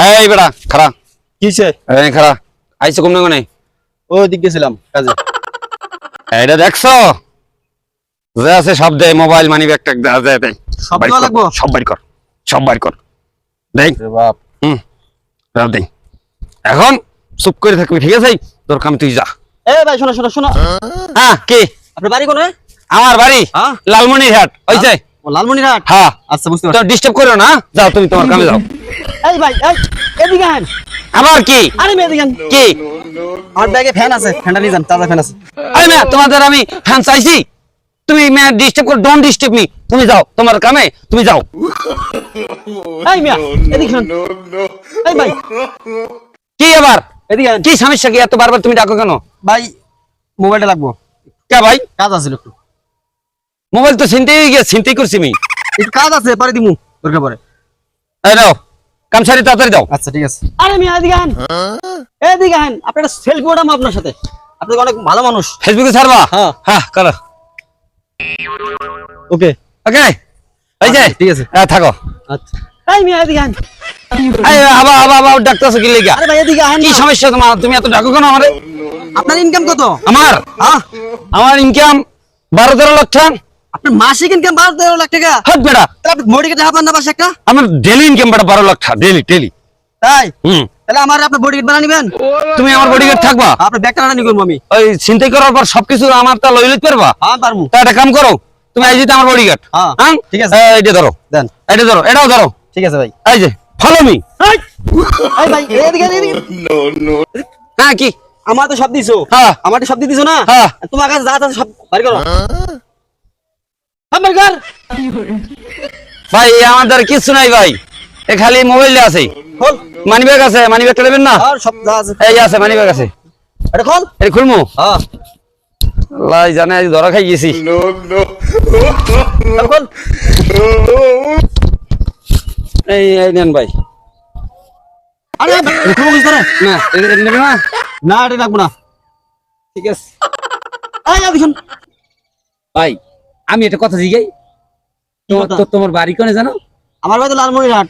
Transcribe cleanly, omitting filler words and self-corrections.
এই বেটা খারা কিছে এই খারা আইছো কোন কোনে ওই দিক গেছিলাম কাজে। এইটা দেখছো যে আছে সব দে মোবাইল মানি ব্যাগ ট্যাগ দে দে সব দেওয়া লাগবো? সব বাড়ি কর সব বাড়ি কর দেখ রে বাপ, রাত দে এখন চুপ করে থাকবি ঠিক আছে তোর কাম তুই যা এ ভাই শোনো শোনো শোনো, হ্যাঁ কি আপনার বাড়ি কোনে? আমার বাড়ি হ্যাঁ? লালমনিরহাট ওই যে ও লালমনিরহাট। হ্যাঁ আচ্ছা বুঝতে তো পারছি। ডিস্টার্ব করো না যাও তুমি তোমার কামে যাও এই ভাই এই এদিকে আহেন। আবার কি আরে মেয়ে এদিকে আহেন। কি আমার ব্যাগে ফ্যান আছে, ফ্যানটা নিয়ে যান, তাজা ফ্যান আছে। আরে না তোমাদের আমি ফ্যান চাইছি তুমি ডিস্টার্ব করো ডোন্ট ডিস্টার্ব মি তুমি যাও তোমার কামে তুমি যাও এই মিয়া এদিকে শুন। এই ভাই কি আবার এদিকে আহেন। কি সমস্যা কি এত বারবার তুমি ডাকো কেন ভাই মোবাইলটা লাগবো, কে ভাই কাজ আছে একটু। মোবাইল তো চিন্তাই করছি আমি একটু কাজ আছে, পরে দিমু দরকার পরে। এই নাও কাম সারি তাড়াতাড়ি দাও আচ্ছা ঠিক আছে। আরে মিয়া এদিকে আহেন, এদিকে আহেন। আপনারা সেলফি ওঠাম আপনার সাথে, আপনি অনেক ভালো মানুষ। ফেসবুকে ছাড়বা হ্যাঁ। হ্যাঁ করো ওকে ওকে এই যে ঠিক আছে। থাকো আচ্ছা এই মিয়া এদিকে আহেন। এই আবার আবার আবার ডাকতেছো কি লেগা আরে ভাই এদিকে আহেন কি না। সমস্যা তোমার তুমি এত ডাকো কেন আমারে আপনার ইনকাম কত? আমার হ্যাঁ, আমার ইনকাম 12-13 লাখ টাকা আপনার মাসিক ইনকাম 12-13 লাখ টাকা। হাত বেড়া তাহলে আপনি বডি কেটে হাফান না বাসা একটা? আমার ডেলি ইনকাম বেটা 12 লাখ টাকা ডেলি ডেলি তাই হুম তাহলে আমার আপনি বডি কেট বানা নিবেন? তুমি আমার বডিগার্ড থাকবা আপনার ব্যাগটা রানি করবো আমি। ওই চিন্তাই করার পর সবকিছু আমার তা লই লইতে পারবা হ্যাঁ পারবো। তা একটা কাম করো তুমি এই যে আমার বডিগার্ড হ্যাঁ, হ্যাঁ ঠিক আছে। এইটা ধরো দেন। এইটা ধরো এটাও ধরো ঠিক আছে ভাই। এই যে ফলো মি এই ভাই এদিকে এদিকে। হ্যাঁ কি আমার তো সব দিছো। হ্যাঁ আমার তো সব দিয়ে দিছো না? হ্যাঁ তোমার কাছে যা আছে সব বাড়ি করো। আমার ঘর ভাই আমাদের কিছু নাই ভাই এ খালি মোবাইল আছে খোল। মানিব্যাগ আছে মানিব্যাগটা নেবেন না আর সব যা আছে এই যে আছে মানিব্যাগ আছে এটা খোল। এই খুলমু হ্যাঁ আল্লাহ জানে আজ ধরা খাই গেছি সব খোল। এই এই নেন ভাই আরে খুব বুঝতে না। না এটা নেবে না না এটা রাখবো না। ঠিক আছে এই দেখুন ভাই আমি এটা কথা জিগাই তোমার বাড়ি কোনে জানো আমার বাড়ি তো লালমনিরহাট।